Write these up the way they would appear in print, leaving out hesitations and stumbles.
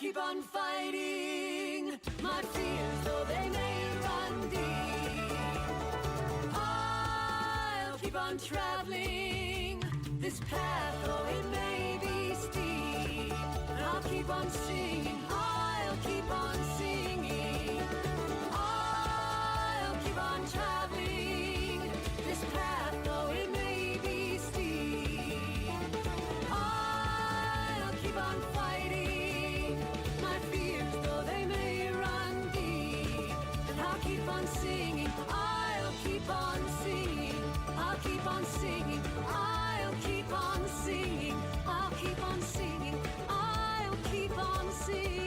keep on fighting my fears, though they may run deep. I'll keep on traveling this path, though it may be steep. And I'll keep on singing, I'll keep on singing. I'll keep on traveling this path, though it may be steep. I'll keep on fighting my fears, though they may run deep. And I'll keep on singing, I'll keep on singing. I'll keep on singing, I'll keep on singing. I'll keep on singing, I'll keep on singing.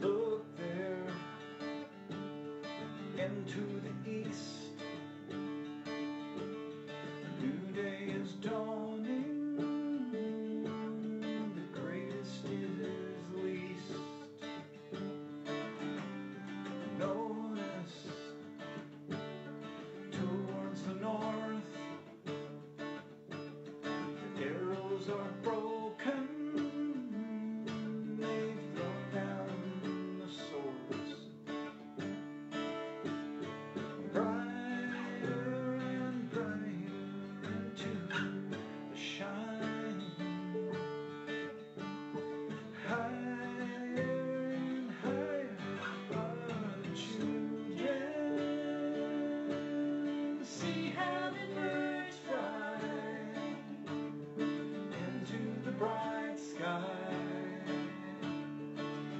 Look there into the east. A new day is dawning. The greatest is least. Notice towards the north, the arrows are broken. They've thrown down the swords. Brighter and brighter into the shine. Higher and higher are the children. See how the birds fly into the bright sky.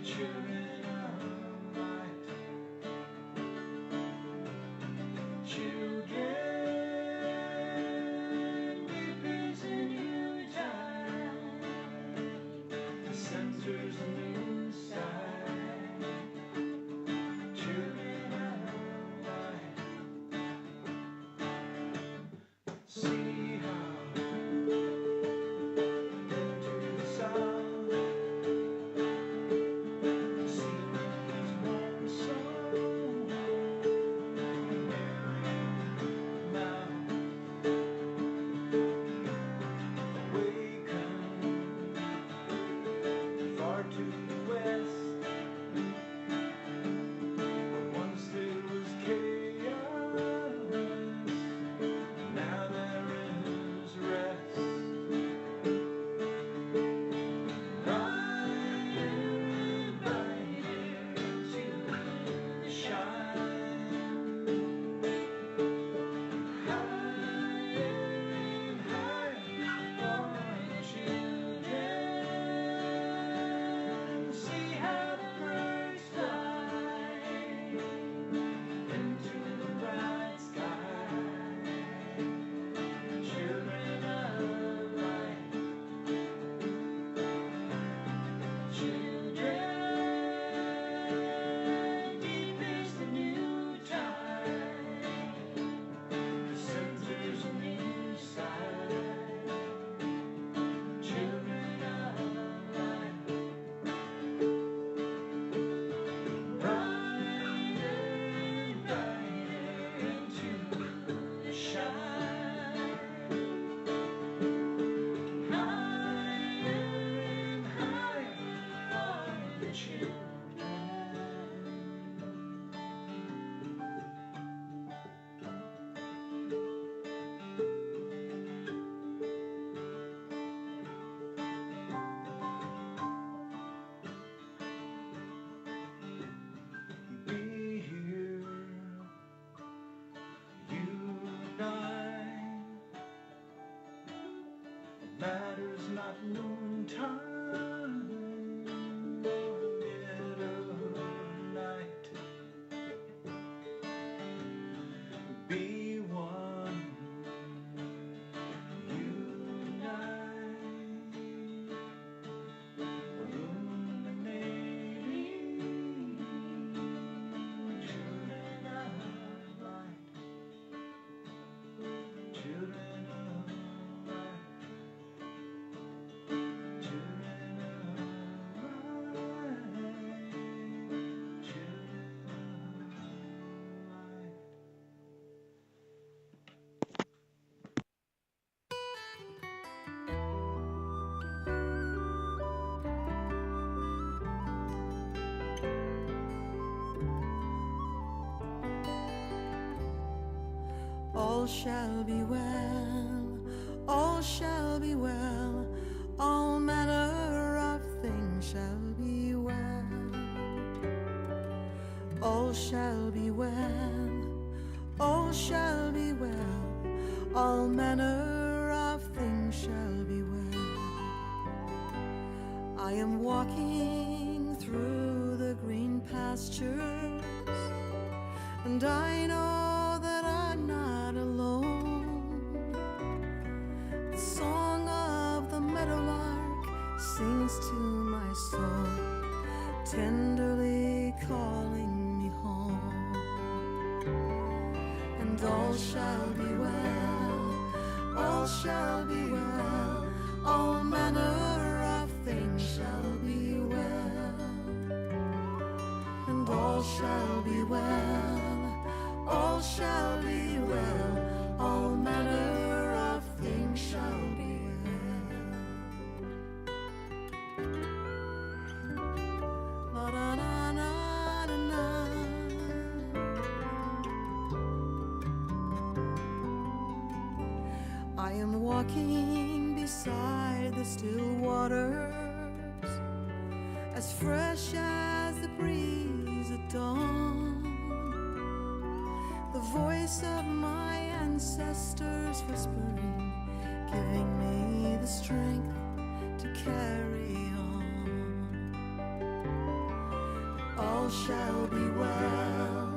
Children of light. Children, deep is a new time. The center's a new side. Children of light. See how into the south. See there's one song. Awaken far to the west. Once there was chaos, now there is rest. Brighter and brighter into the shine. Higher and higher for the children. See how the birds fly into the bright sky. Children of light. Children, deep is the new time. The center's a new side. Children of light. Brighter and brighter into the shine. Higher and higher are the children. Be here, you and I. Matters not noontime or dead of night. be one. Unite, illuminating children of light, children of light, children of light, children of light. All shall be well, all shall be well, all manner of things shall be well. All shall be well, all shall be well, all manner of things shall be well. I am walking through the green pastures, and I know that I'm not alone. The song of the meadowlark sings to my soul, tenderly calling me home. And all shall be well, all shall be well, all manner of things shall be well. And all shall be well, all shall be well, all manner of things shall be well. La da da da da da. I am walking beside the still waters, as fresh as the breeze at dawn. The voice of my ancestors whispering, giving me the strength to carry on. All shall be well,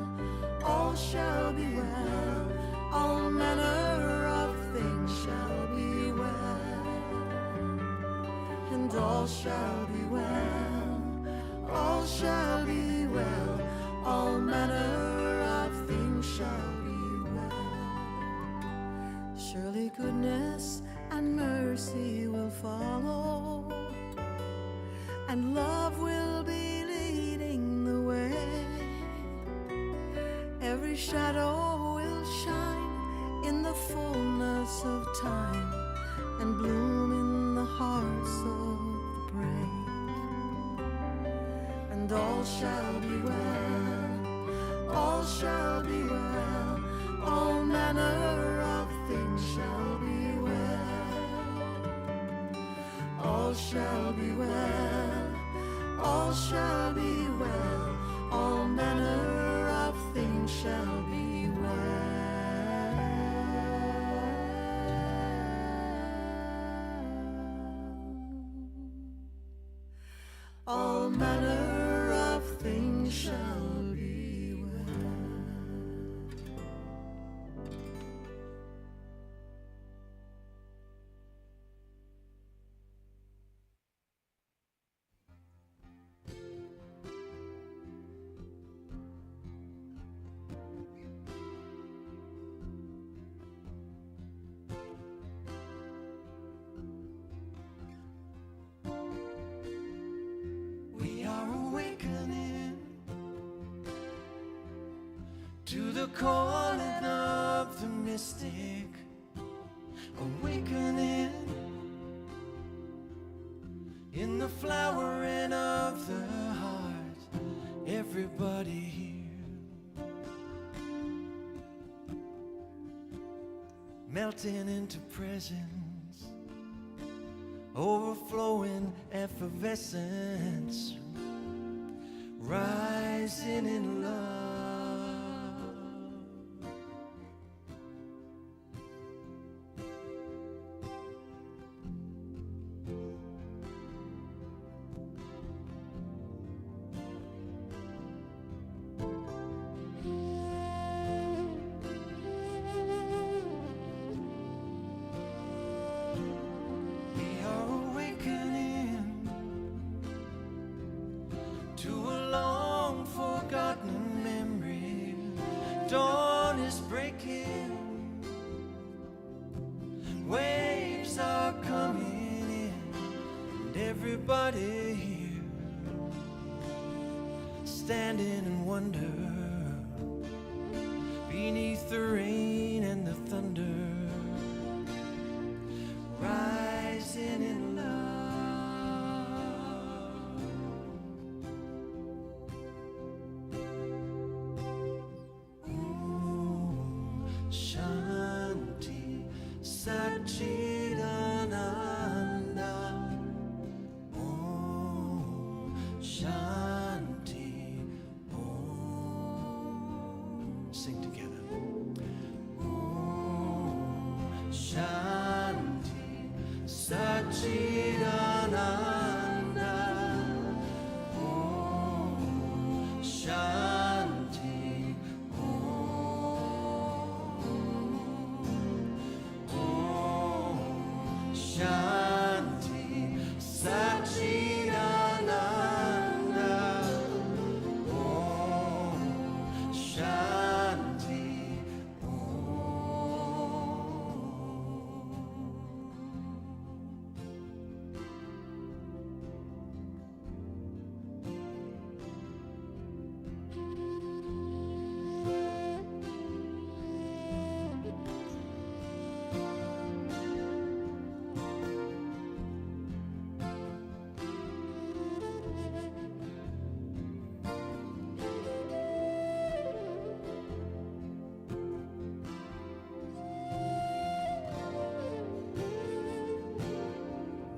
all shall be well, all manner of things shall be well. And all shall be well, all shall be well, all manner of things shall be well. Surely goodness and mercy will follow, and love will be leading the way. Every shadow will shine in the fullness of time, and bloom in the hearts of the brave. And all shall be well, all shall be well, all manner of things shall be well. All shall be well, all shall be well, all manner of things shall be well. All manner of things shall be well. We are awakening to the calling of the mystic. Awakening in the flowering of the heart. Everybody here melting into presence, overflowing effervescence, rising in love. is breaking, waves are coming in, and everybody here standing in wonder beneath the rain and the thunder, rising in love. Shanti Satchidananda. Om Shanti Om. Sing together. Om Shanti Satchidananda. Om Shanti Shanti Satchidananda. Om Shanti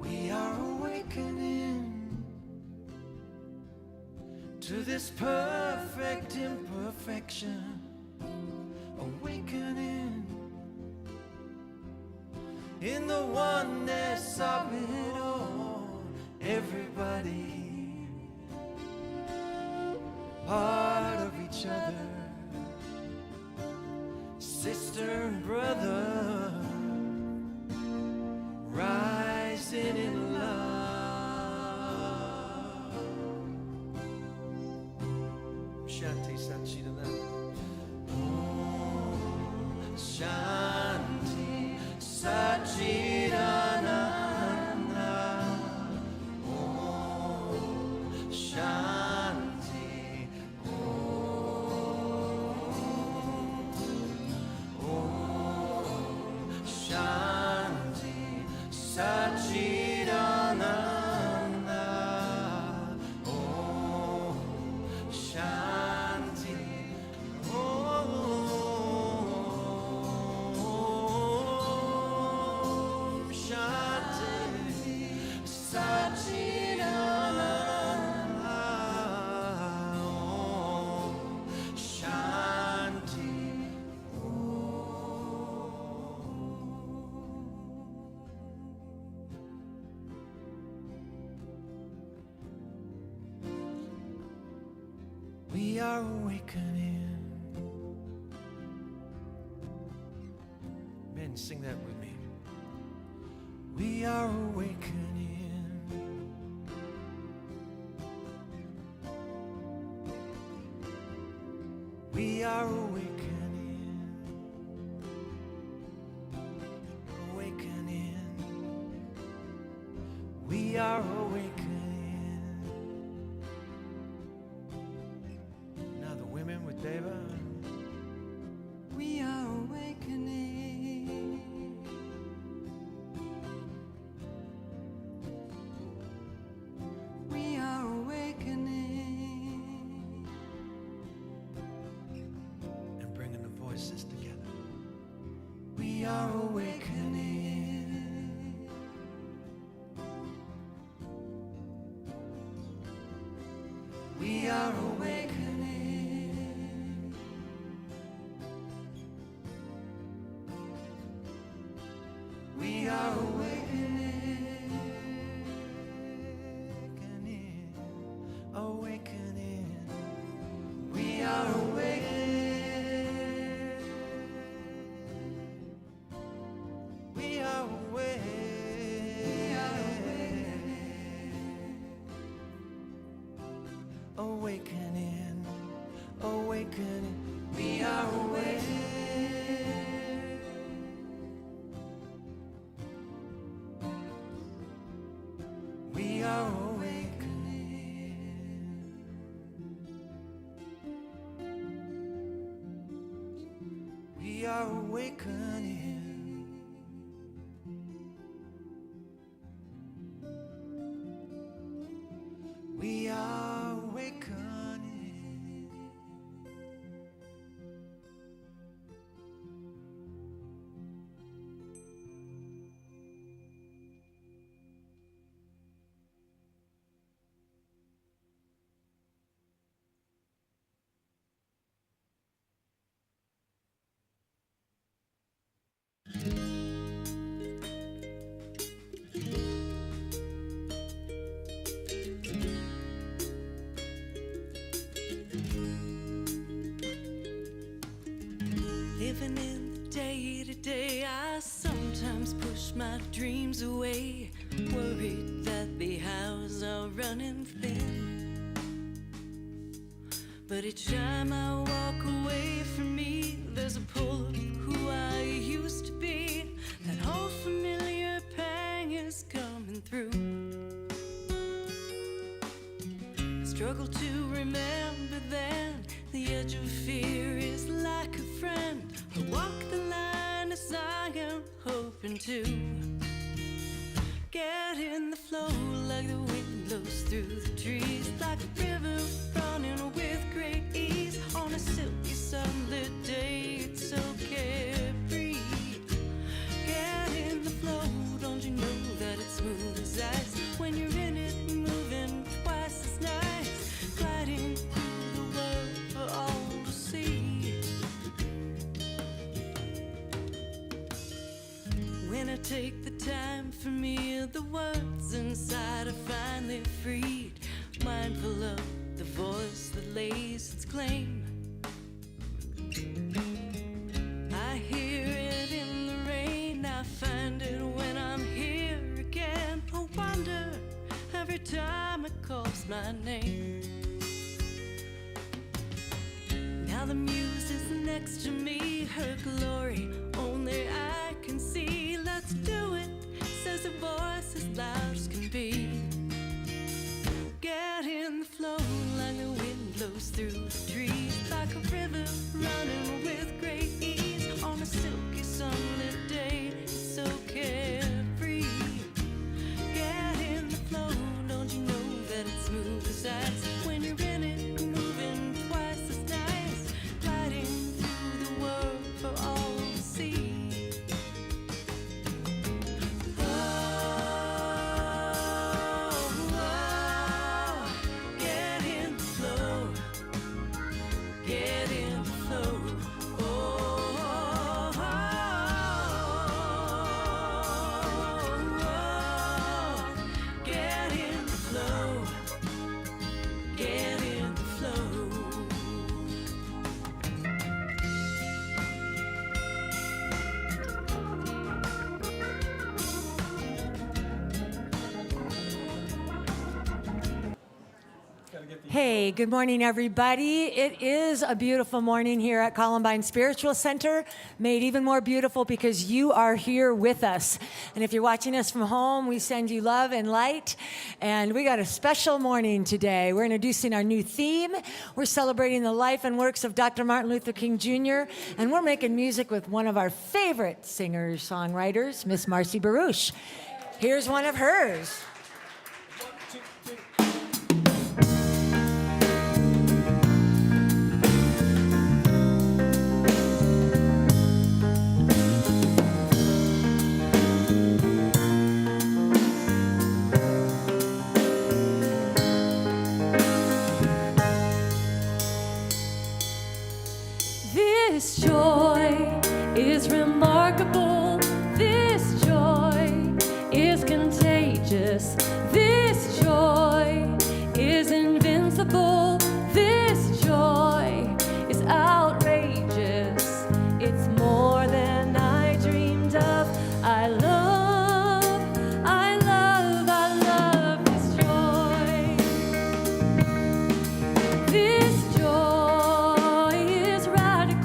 We are awakening to this perfect imperfection, awakening in the oneness of it all. Everybody part of each other, sister and brother, rising in love. Shanti Satchidananda. Om Shanti Satchidananda. Om Shanti Om Shanti Satchidananda. Om Shanti Om Shanti Satchidananda. Om Shanti We are awakening. Men, sing that with me. We are awakening. We are awakening. Awakening. We are awakening. Now the women with Deva. We are awakening. We are awakening. And bringing the voices together. We are awakening. We are awakening. We are awakening. Awakening. We are awakening. We are awakening. Awakening. Awakening. We are awake. We are awakening. We are awakening. We are awakening. Living in the day to day, I sometimes push my dreams away, worried that the hours are running thin. But each time I walk away from me, there's a pull of who I used to be. That old familiar pang is coming through. I struggle to remember then, the edge of fear is like a friend. I walk the line as I am hoping to get in the flow, like the wind blows through the trees, like a river running with great ease on a silky sunlit day. It's so carefree. Get in the flow, don't you know that it's smooth as ice when you're in it, moving twice as nice, gliding through the world for all to see. When I take the time for me, the words inside are finally freed, mindful of the voice that lays its claim. I hear it in the rain, I find it when I'm here again. I wonder every time it calls my name. Now the muse is next to me, her glory only I can see. Let's do it, says a voice as loud as can be. Get in the flow, like the wind blows through the trees, like a river running with great ease on a silky sunlit day. It's so carefree. Get in the flow, don't you know that it's smooth as ice when you're in it, moving twice as nice, gliding through the world for all to see. Get in the flow, get in the flow. Get in the flow, get in the flow. Hey, good morning, everybody. It is a beautiful morning here at Columbine Spiritual Center, made even more beautiful because you are here with us. And if you're watching us from home, we send you love and light. And we got a special morning today. We're introducing our new theme. We're celebrating the life and works of Dr. Martin Luther King Jr., and we're making music with one of our favorite singers, songwriters, Miss Marcy Baruch. Here's one of hers. This joy is remarkable. This joy is contagious. This joy is invincible. This joy is outrageous. It's more than I dreamed of. I love this joy. This joy is radical.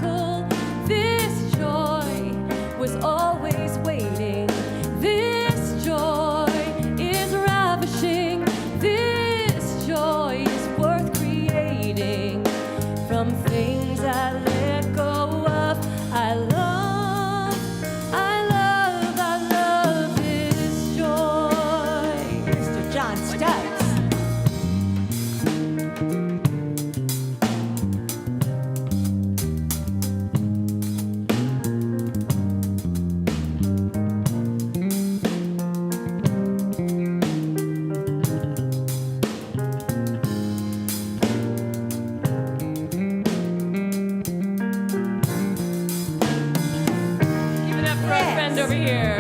over here.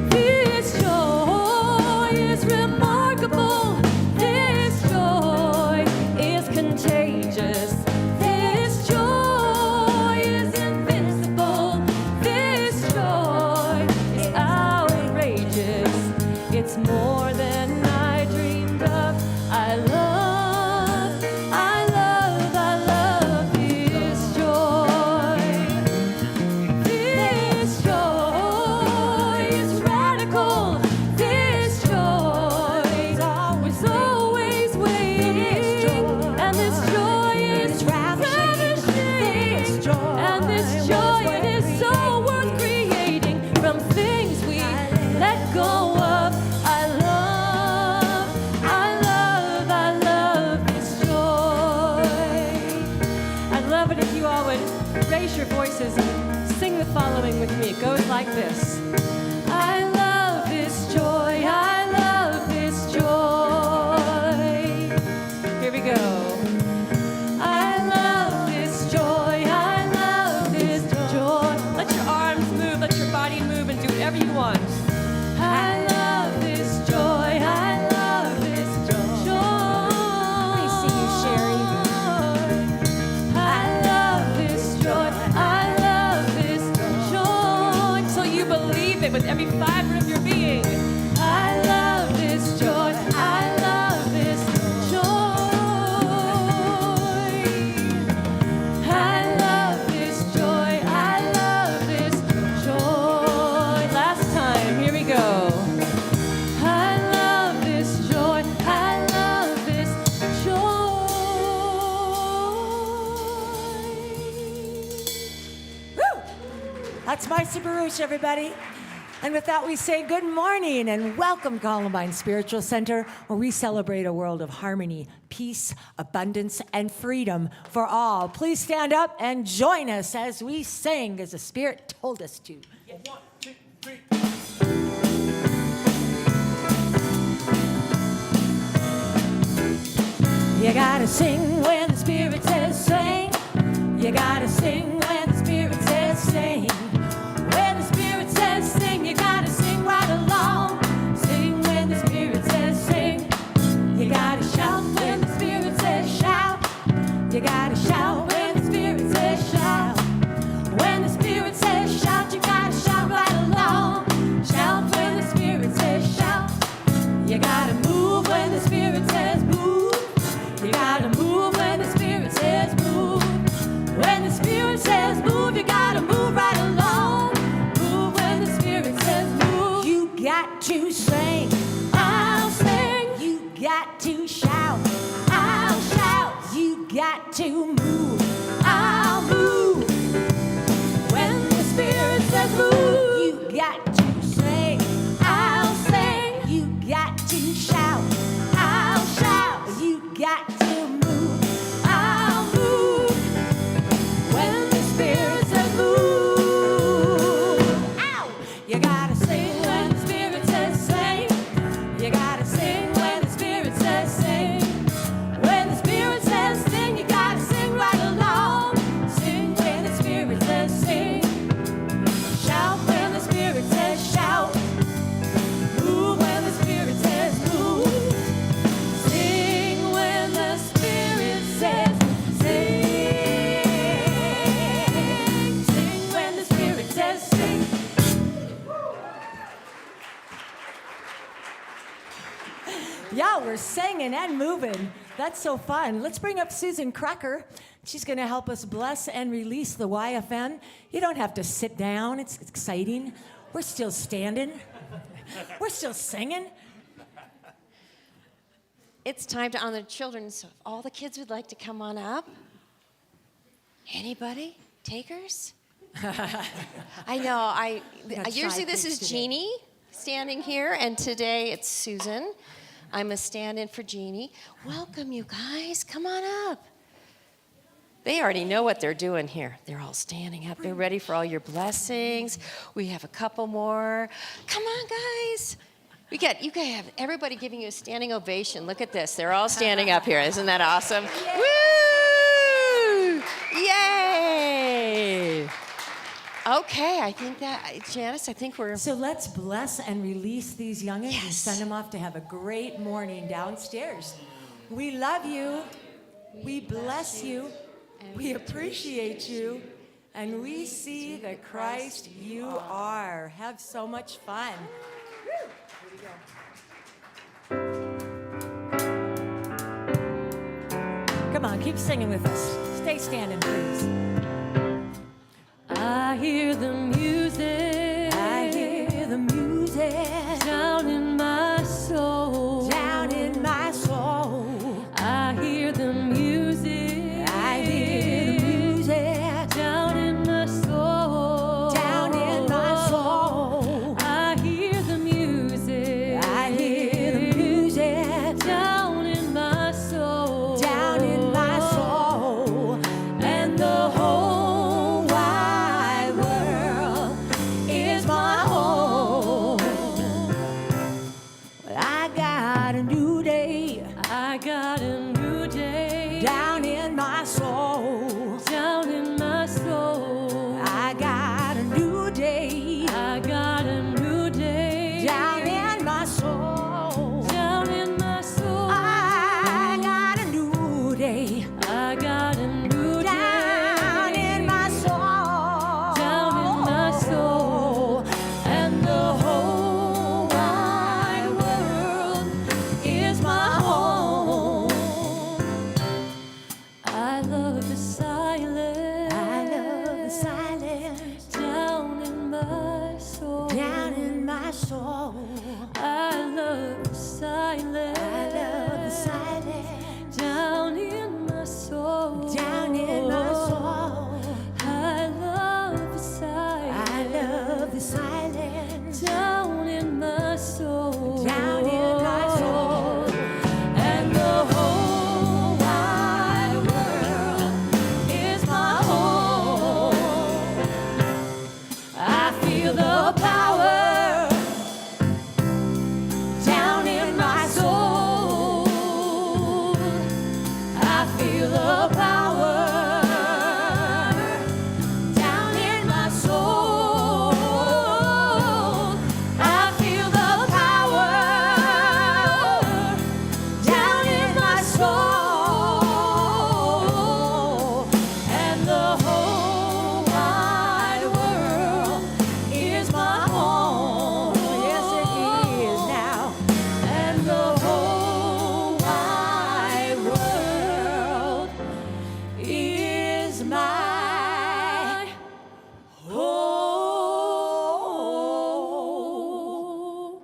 This joy is remarkable. This joy is contagious. This joy is invincible. This joy is outrageous. It's more than I dreamed of. I love this joy. This joy is radical. This joy is always waiting. And this joy is ravishing. And this joy, it is so worth creating from things we let go of. I love this joy. I'd love it if you all would raise your voices and sing the following with me. It goes like this. I love this joy. I love this joy. Here we go. I love this joy. I love this joy. Let your arms move. Let your body move and do whatever you want. I love this joy. I love this joy. Please see you, Sherry. I love this joy. I love this joy. So you believe it with every fiber of your being. I love this joy. I love this joy. I love this joy. I love this joy. Last time, here we go. I love this joy. I love this joy. Woo! That's Marcy Baruch, everybody. And with that, we say good morning and welcome, Columbine Spiritual Center, where we celebrate a world of harmony, peace, abundance, and freedom for all. Please stand up and join us as we sing as the Spirit told us to. 1, 2, 3. You gotta sing when the Spirit says sing. You gotta sing when the Spirit says sing. When the Spirit says sing, you gotta sing right along. Sing when the Spirit says sing. You gotta shout when the Spirit says shout. You gotta shout when the Spirit says shout. When the Spirit says shout, you gotta shout right along. Shout when the Spirit says shout. You gotta move when the Spirit says move. You gotta move when the Spirit says move. When the Spirit says move, you gotta move right along. Move when the Spirit says move. You got to sing, I'll sing. You got to shout, I'll shout. You got to move, I'll move. When the Spirit says move, you got to sing, I'll sing. You got to shout, I'll shout. You got to move, I'll move. When the Spirit says move, ow! You gotta sing when the Spirit says sing. You gotta sing when the Spirit says sing. When the Spirit says sing, you gotta sing right along. Sing when the Spirit says sing. Shout when the Spirit says shout. Move when the Spirit says move. Sing when the Spirit says sing. Sing when the Spirit says sing. Yeah, we're singing and moving. That's so fun. Let's bring up Susan Cracker. She's going to help us bless and release the YFN. You don't have to sit down. It's exciting. We're still standing. We're still singing. It's time to honor the children, so if all the kids would like to come on up. Anybody? Takers? I know, got usually shy this kids is today. Jeannie standing here, and today it's Susan. I'm a stand-in for Jeannie. Welcome, you guys. Come on up. They already know what they're doing here. They're all standing up. They're ready for all your blessings. We have a couple more. Come on, guys. You guys have everybody giving you a standing ovation. Look at this. They're all standing up here. Isn't that awesome? Woo! Yay! Okay, I think that, Janice, I think we're... So let's bless and release these youngins and Yes. send them off to have a great morning downstairs. We love you. We bless you. We appreciate you. And we see the Christ you are. Have so much fun. Come on, keep singing with us. Stay standing, please. I hear the music. I hear the music Down in my soul. down in my soul. I hear the music. I hear the music Down in my soul. down in my soul. I hear the music. I hear the music Down in my soul. down in my soul. And the whole wide world is my home. Well, I got a new day I got a new day. down in my soul. Down in my soul. I got a new day I got a new day. down in my soul. Down in my soul. I got a new day I got a new down day. in my soul. Down in my soul. And the whole wide world Is my home. I love the silence. I love the silence Down in my soul. down in my soul. I love the silence. I love the silence Down in my soul. down in my soul. I love the silence. I love the silence Down in my soul. down in my soul. And the whole wide world Is my home. I feel the power down in my soul. I feel the power down in my soul. I feel the power down in my soul. And the whole wide world is my home. Yes, it is now. And the whole wide world is my home.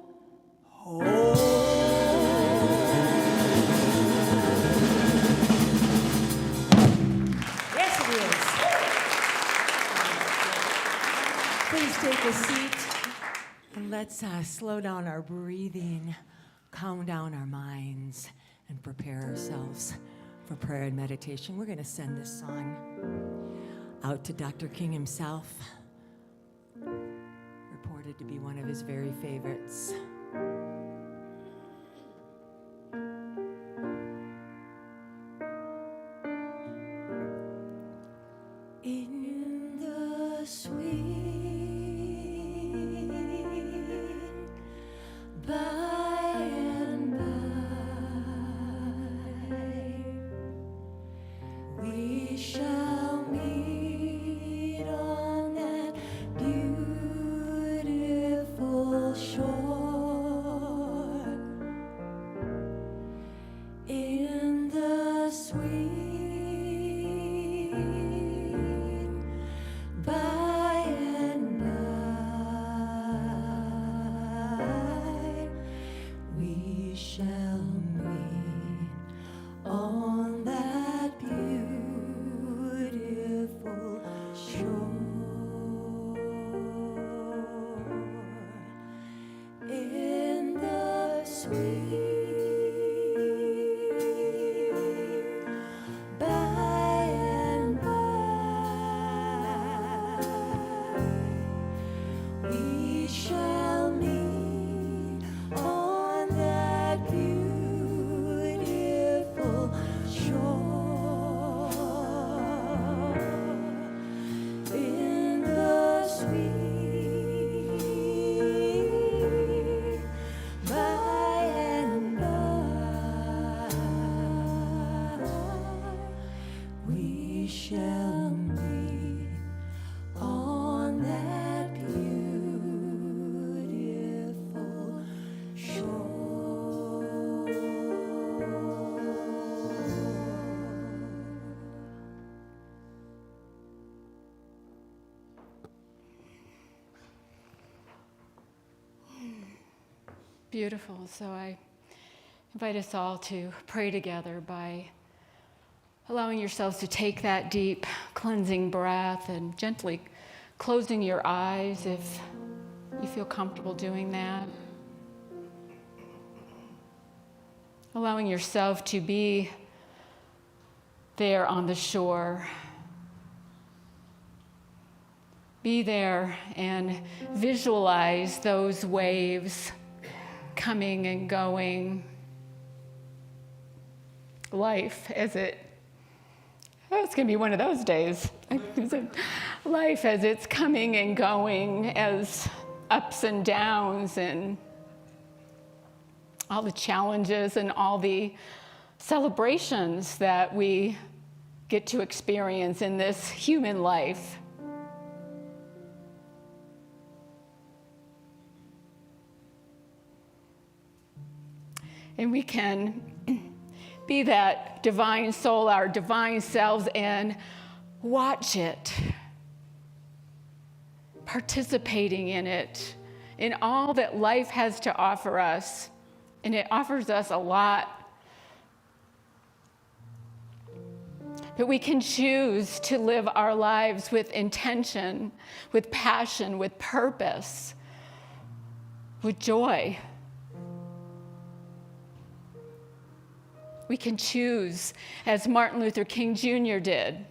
Yes, it is. Please take a seat and let's slow down our breathing, calm down our minds, and prepare ourselves for prayer and meditation. We're going to send this song out to Dr. King himself, reported to be one of his very favorites. In the sweet by and by, we shall meet on that beautiful shore. In the sweet by and by, we shall meet on that beautiful we shall meet on that beautiful shore. Beautiful. So I invite us all to pray together by allowing yourselves to take that deep cleansing breath and gently closing your eyes if you feel comfortable doing that. Allowing yourself to be there on the shore. Be there and visualize those waves coming and going. Life as it's going to be one of those days. Life as it's coming and going, as ups and downs and all the challenges and all the celebrations that we get to experience in this human life. And we can be that divine soul, our divine selves, and watch it, participating in it, in all that life has to offer us. And it offers us a lot. But we can choose to live our lives with intention, with passion, with purpose, with joy. We can choose, as Martin Luther King Jr. did,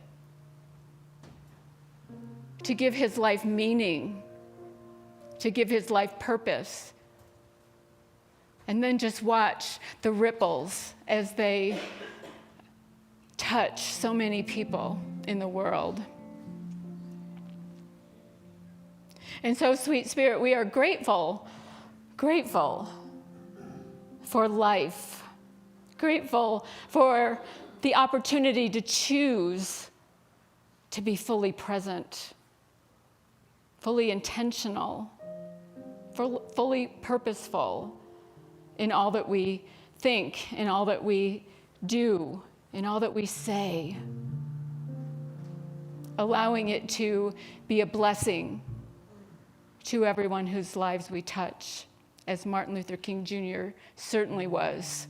to give his life meaning, to give his life purpose, and then just watch the ripples as they touch so many people in the world. And so, Sweet Spirit, we are grateful for life. Grateful for the opportunity to choose to be fully present, fully intentional, fully purposeful in all that we think, in all that we do, in all that we say, allowing it to be a blessing to everyone whose lives we touch, as Martin Luther King Jr. certainly was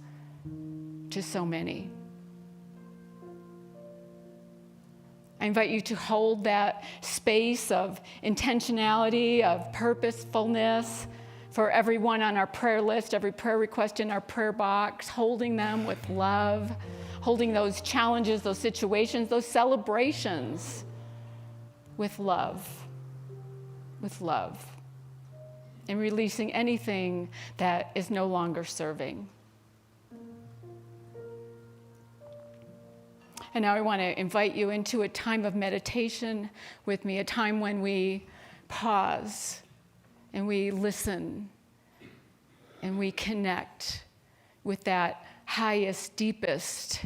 to so many. I invite you to hold that space of intentionality, of purposefulness for everyone on our prayer list, every prayer request in our prayer box, holding them with love, holding those challenges, those situations, those celebrations with love, and releasing anything that is no longer serving. And now I want to invite you into a time of meditation with me, a time when we pause and we listen and we connect with that highest, deepest,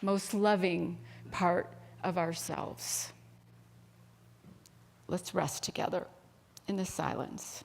most loving part of ourselves. Let's rest together in the silence.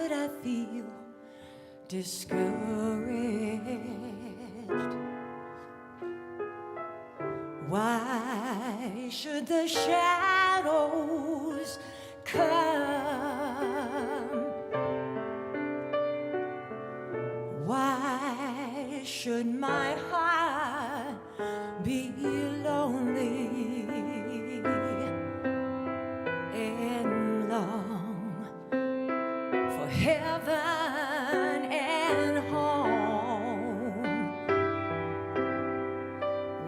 should I feel discouraged? Why should the shadows come? Why should my heart be lonely and long for heaven and home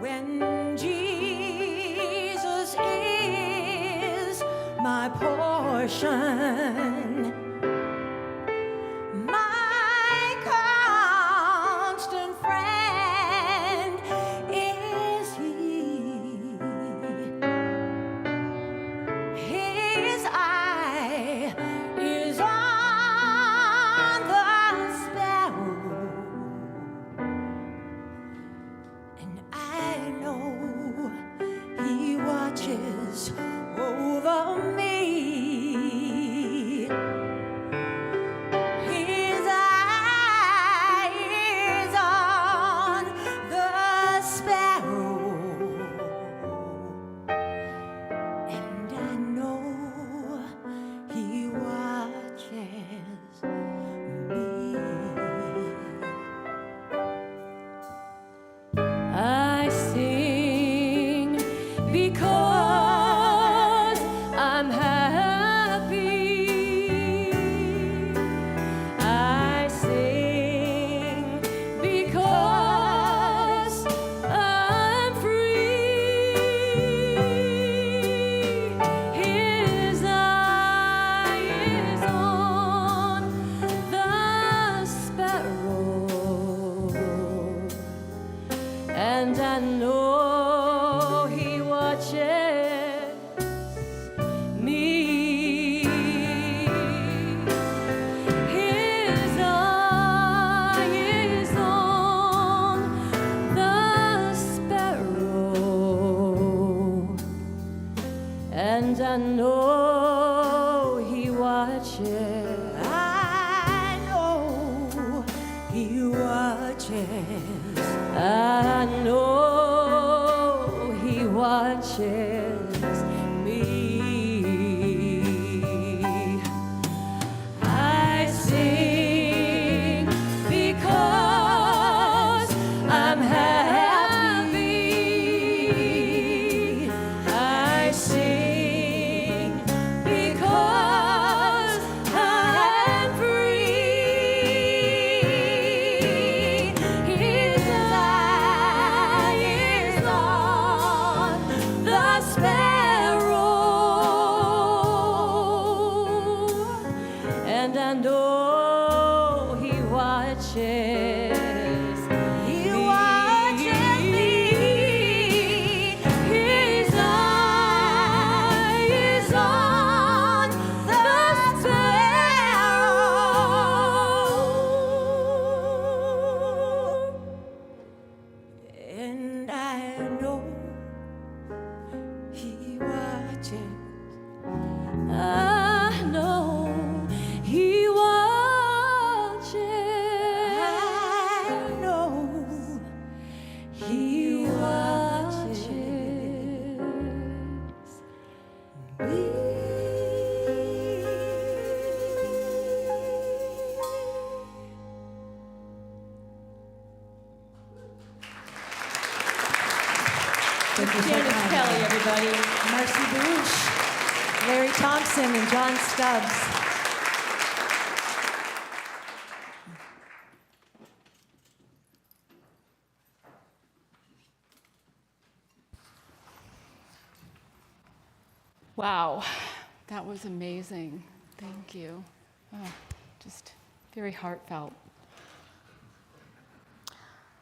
when Jesus is my portion? Over me. His eye is on the sparrow, and I know he watches me. I sing because I'm happy. I sing because I'm free. His eye is on the sparrow, and I know he watches me. His eye is on the sparrow, and I know he watches. I know he watches. I know he watches me. I sing because I'm happy. I sing because I'm free. His eye is on the sparrow, and I know he watches. He watches me. His eye is on the sparrow, and I know he watches. I know he watches. I know he watches me. Janice Kelly, everybody. Marcy Baruch, Larry Thompson, and John Stubbs. Wow, that was amazing. Thank you. Oh, just very heartfelt.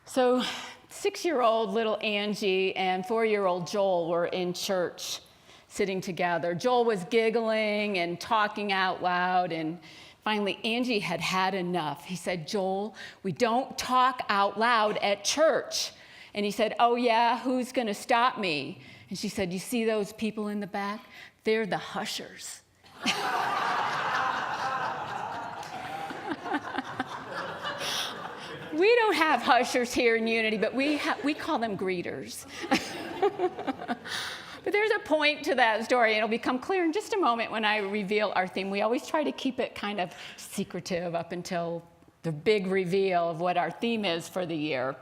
So, 6-year-old little Angie and 4-year-old Joel were in church sitting together. Joel was giggling and talking out loud, and finally Angie had had enough. He said, "Joel, we don't talk out loud at church." And he said, "Oh yeah, who's gonna stop me?" And she said, "You see those people in the back? They're the hushers." We don't have hushers here in Unity, but we call them greeters. But there's a point to that story, and it'll become clear in just a moment when I reveal our theme. We always try to keep it kind of secretive up until the big reveal of what our theme is for the year.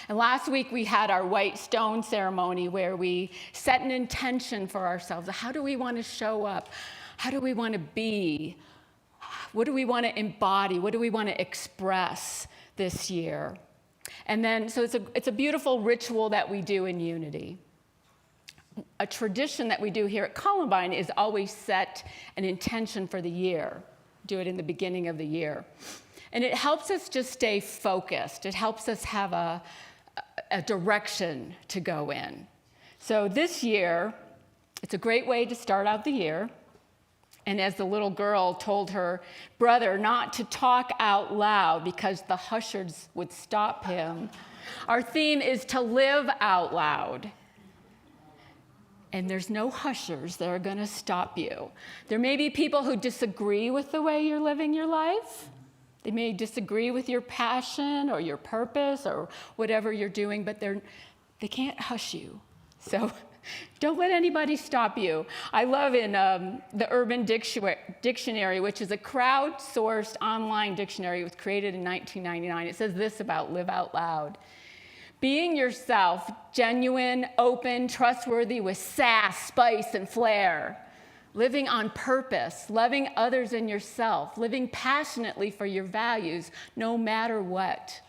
And last week we had our white stone ceremony where we set an intention for ourselves. How do we want to show up? How do we want to be? What do we want to embody? What do we want to express this year? And then, so it's a beautiful ritual that we do in Unity. A tradition that we do here at Columbine is always set an intention for the year. Do it in the beginning of the year. And it helps us just stay focused. It helps us have a direction to go in. So this year, it's a great way to start out the year. And as the little girl told her brother not to talk out loud because the hushers would stop him, our theme is to live out loud. And there's no hushers that are going to stop you. There may be people who disagree with the way you're living your life. They may disagree with your passion or your purpose or whatever you're doing, but they can't hush you. So don't let anybody stop you. I love in the Urban Dictionary, which is a crowdsourced online dictionary. It was created in 1999. It says this about live out loud. Being yourself, genuine, open, trustworthy with sass, spice, and flair. Living on purpose, loving others and yourself, living passionately for your values, no matter what.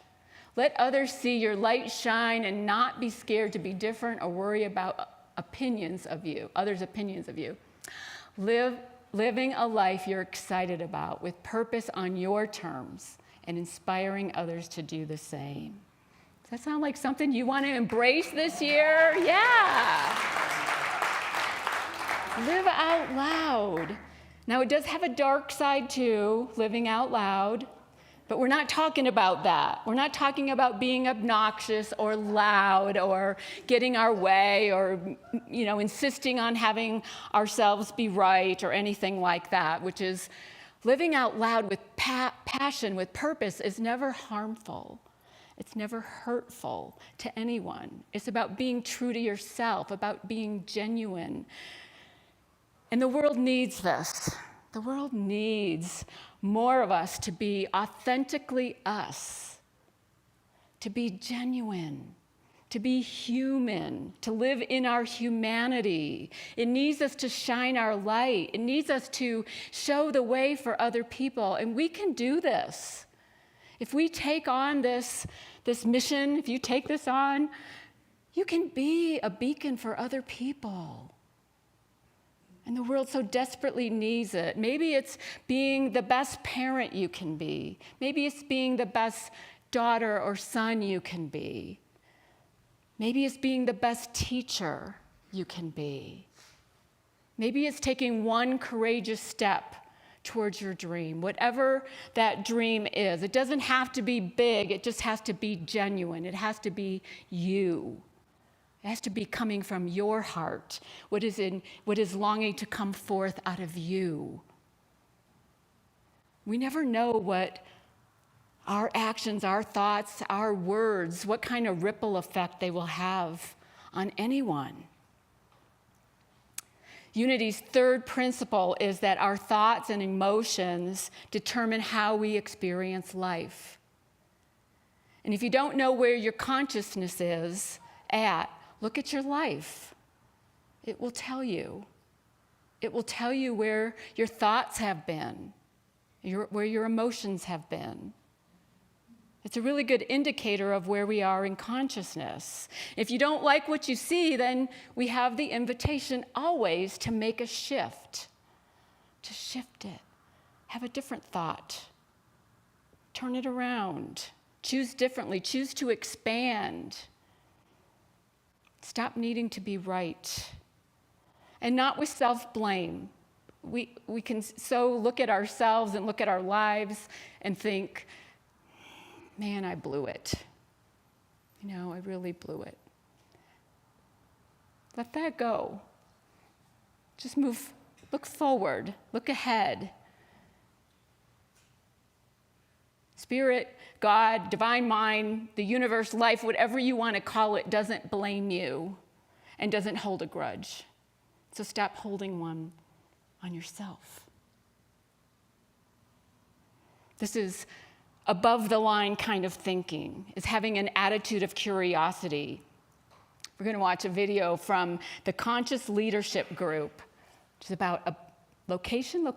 Let others see your light shine and not be scared to be different or worry about opinions of you, others' opinions of you. Living a life you're excited about with purpose on your terms and inspiring others to do the same. Does that sound like something you want to embrace this year? Yeah. Live out loud. Now, it does have a dark side too, living out loud, but we're not talking about that. We're not talking about being obnoxious or loud or getting our way or, insisting on having ourselves be right or anything like that, which is living out loud with passion, with purpose is never harmful. It's never hurtful to anyone. It's about being true to yourself, about being genuine. And the world needs this. The world needs more of us to be authentically us, to be genuine, to be human, to live in our humanity. It needs us to shine our light. It needs us to show the way for other people. And we can do this. If we take on this mission, if you take this on, you can be a beacon for other people. And the world so desperately needs it. Maybe it's being the best parent you can be. Maybe it's being the best daughter or son you can be. Maybe it's being the best teacher you can be. Maybe it's taking one courageous step towards your dream, whatever that dream is. It doesn't have to be big, it just has to be genuine. It has to be you. It has to be coming from your heart, what is longing to come forth out of you. We never know what our actions, our thoughts, our words, what kind of ripple effect they will have on anyone. Unity's third principle is that our thoughts and emotions determine how we experience life. And if you don't know where your consciousness is at, look at your life. It will tell you. It will tell you where your thoughts have been, where your emotions have been. It's a really good indicator of where we are in consciousness. If you don't like what you see, then we have the invitation always to make a shift, to shift it, have a different thought, turn it around, choose differently, choose to expand, stop needing to be right, and not with self-blame. We can so look at ourselves and look at our lives and think, man, I blew it. I really blew it. Let that go. Just look forward, look ahead. Spirit, God, divine mind, the universe, life, whatever you want to call it, doesn't blame you and doesn't hold a grudge. So stop holding one on yourself. This is above the line kind of thinking, is having an attitude of curiosity. We're going to watch a video from the Conscious Leadership Group, which is about a location.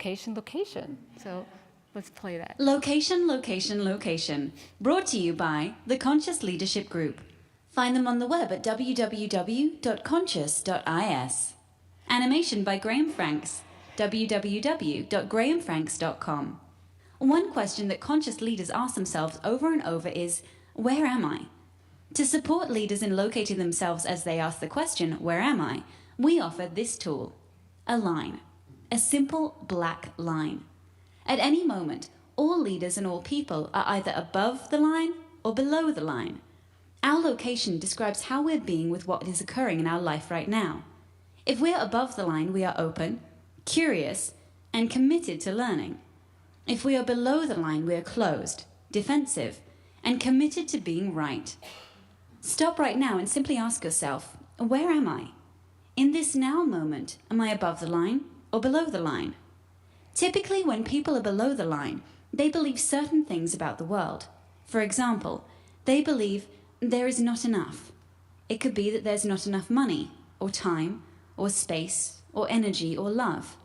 So let's play that. Location, location, location. Brought to you by the Conscious Leadership Group. Find them on the web at www.conscious.is. Animation by Graham Franks. www.grahamfranks.com. One question that conscious leaders ask themselves over and over is, where am I? To support leaders in locating themselves as they ask the question, where am I? We offer this tool, a line, a simple black line. At any moment, all leaders and all people are either above the line or below the line. Our location describes how we're being with what is occurring in our life right now. If we're above the line, we are open, curious, and committed to learning. If we are below the line, we are closed, defensive, and committed to being right. Stop right now and simply ask yourself, where am I? In this now moment, am I above the line or below the line? Typically, when people are below the line, they believe certain things about the world. For example, they believe there is not enough. It could be that there's not enough money, or time, or space, or energy, or love.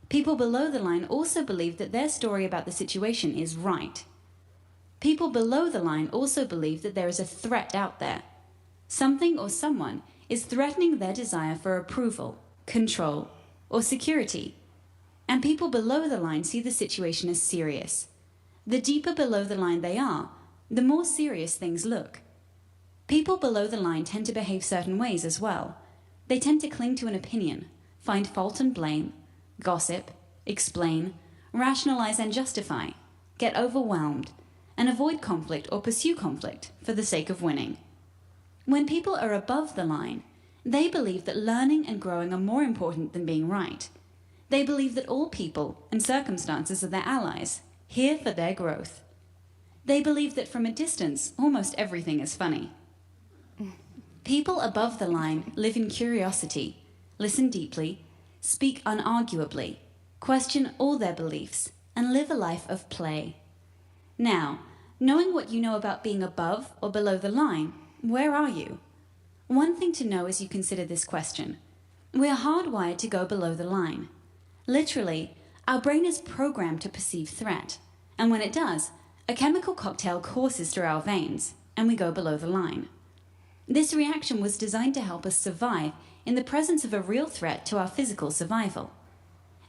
People below the line also believe that their story about the situation is right. People below the line also believe that there is a threat out there. Something or someone is threatening their desire for approval, control, or security. And people below the line see the situation as serious. The deeper below the line they are, the more serious things look. People below the line tend to behave certain ways as well. They tend to cling to an opinion, find fault and blame, gossip, explain, rationalize and justify, get overwhelmed, and avoid conflict or pursue conflict for the sake of winning. When people are above the line, they believe that learning and growing are more important than being right. They believe that all people and circumstances are their allies, here for their growth. They believe that from a distance, almost everything is funny. People above the line live in curiosity, listen deeply, speak unarguably, question all their beliefs, and live a life of play. Now, knowing what you know about being above or below the line, where are you? One thing to know as you consider this question. We are hardwired to go below the line. Literally, our brain is programmed to perceive threat, and when it does, a chemical cocktail courses through our veins, and we go below the line. This reaction was designed to help us survive in the presence of a real threat to our physical survival.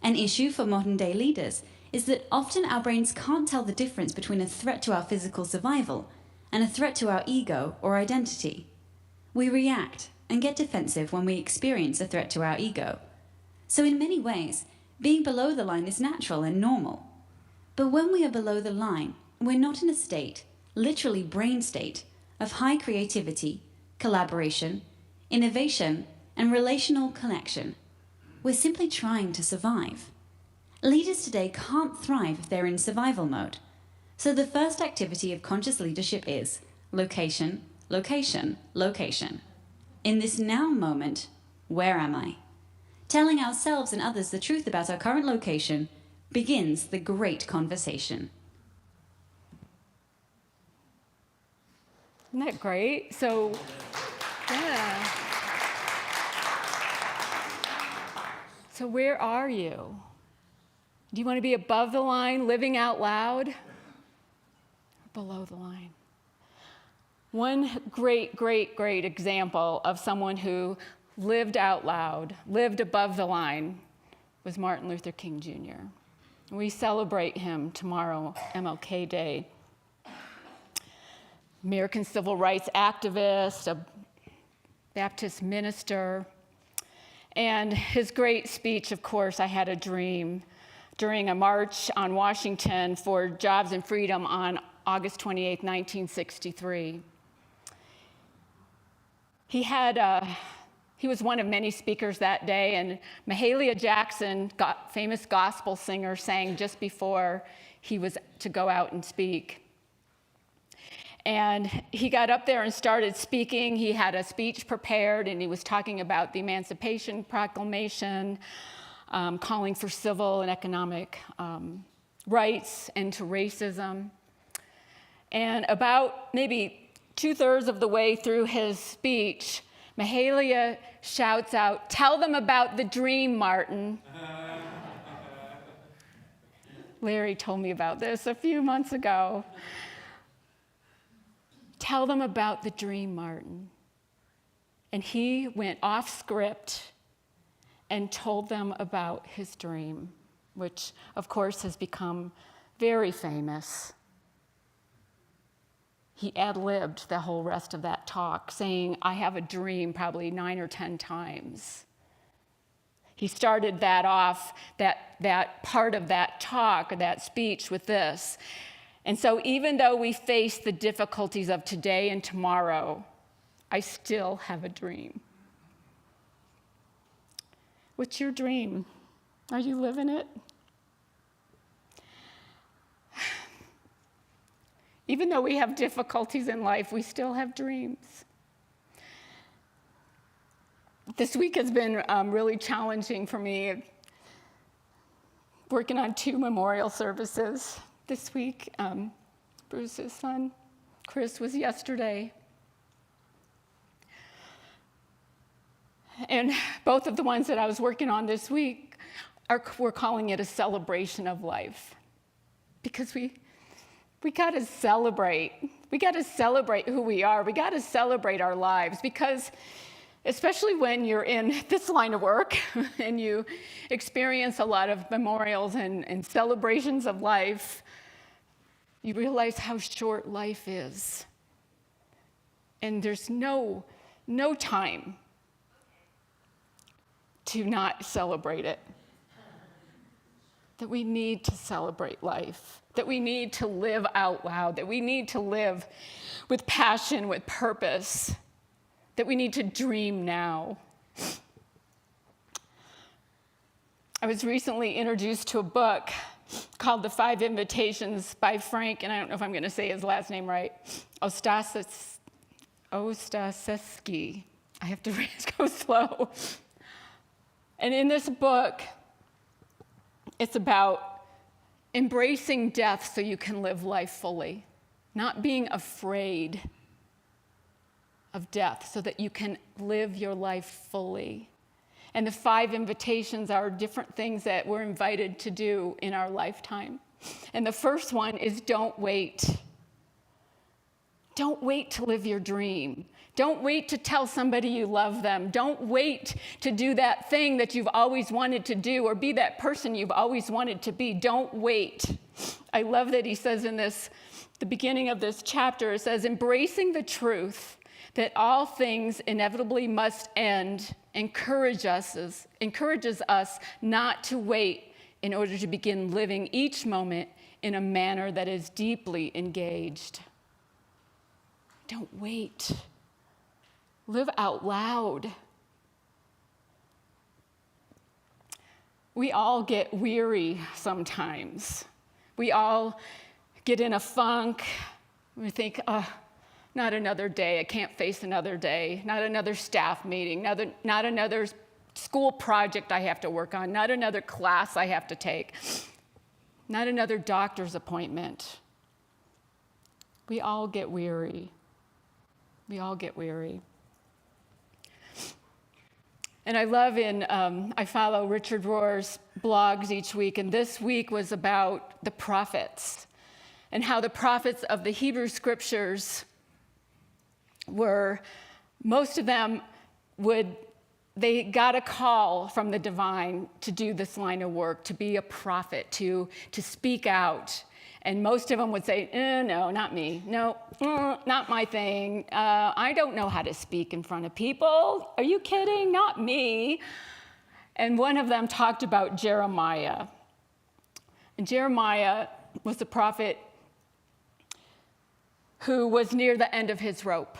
An issue for modern-day leaders is that often our brains can't tell the difference between a threat to our physical survival and a threat to our ego or identity. We react and get defensive when we experience a threat to our ego. So in many ways, being below the line is natural and normal. But when we are below the line, we're not in a state, literally brain state, of high creativity, collaboration, innovation, and relational connection. We're simply trying to survive. Leaders today can't thrive if they're in survival mode. So the first activity of conscious leadership is location, location, location. In this now moment, where am I? Telling ourselves and others the truth about our current location begins the great conversation. Isn't that great? So, yeah. So where are you? Do you want to be above the line, living out loud, or below the line? One great example of someone who lived out loud, lived above the line, was Martin Luther King Jr. We celebrate him tomorrow, MLK Day. American civil rights activist, a Baptist minister. And his great speech, of course, I Had a Dream, during a march on Washington for jobs and freedom on August 28, 1963. He was one of many speakers that day, and Mahalia Jackson, famous gospel singer, sang just before he was to go out and speak. And he got up there and started speaking. He had a speech prepared, and he was talking about the Emancipation Proclamation, calling for civil and economic rights, end to racism. And about maybe 2/3 of the way through his speech, Mahalia shouts out, "Tell them about the dream, Martin." Larry told me about this a few months ago. Tell them about the dream, Martin. And he went off script and told them about his dream, which, of course, has become very famous. He ad-libbed the whole rest of that talk, saying, "I have a dream," probably 9 or 10 times. He started that off, that part of that talk, or that speech, with this. And so even though we face the difficulties of today and tomorrow, I still have a dream. What's your dream? Are you living it? Even though we have difficulties in life, we still have dreams. This week has been really challenging for me. Working on 2 memorial services this week. Bruce's son, Chris, was yesterday. And both of the ones that I was working on this week, we're calling it a celebration of life. Because we got to celebrate. We got to celebrate who we are. We got to celebrate our lives, because especially when you're in this line of work and you experience a lot of memorials and celebrations of life, you realize how short life is. And there's no time to not celebrate it. That we need to celebrate life, that we need to live out loud, that we need to live with passion, with purpose, that we need to dream now. I was recently introduced to a book called The 5 Invitations by Frank, and I don't know if I'm going to say his last name right, Ostaseski. I have to go slow. And in this book, it's about embracing death so you can live life fully, not being afraid of death so that you can live your life fully. And the 5 invitations are different things that we're invited to do in our lifetime. And the first one is don't wait. Don't wait to live your dream. Don't wait to tell somebody you love them. Don't wait to do that thing that you've always wanted to do or be that person you've always wanted to be. Don't wait. I love that he says in the beginning of this chapter, it says, embracing the truth that all things inevitably must end encourages us not to wait in order to begin living each moment in a manner that is deeply engaged. Don't wait. Live out loud. We all get weary sometimes. We all get in a funk. We think, not another day. I can't face another day. Not another staff meeting. Not another school project I have to work on. Not another class I have to take. Not another doctor's appointment. We all get weary. We all get weary. And I love I follow Richard Rohr's blogs each week, and this week was about the prophets and how the prophets of the Hebrew scriptures most of them they got a call from the divine to do this line of work, to be a prophet, to speak out. And most of them would say, no, not me. No, not my thing. I don't know how to speak in front of people. Are you kidding? Not me. And one of them talked about Jeremiah. And Jeremiah was a prophet who was near the end of his rope.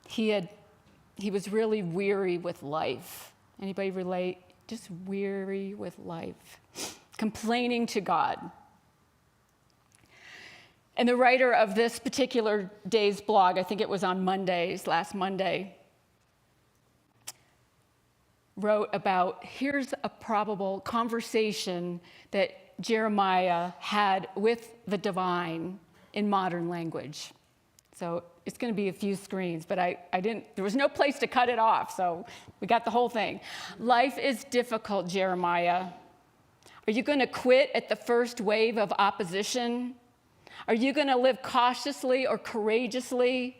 He was really weary with life. Anybody relate? Just weary with life. Complaining to God. And the writer of this particular day's blog, I think it was on last Monday, wrote about, here's a probable conversation that Jeremiah had with the divine in modern language. So it's going to be a few screens, but there was no place to cut it off, so we got the whole thing. Life is difficult, Jeremiah. Are you going to quit at the first wave of opposition? Are you going to live cautiously or courageously?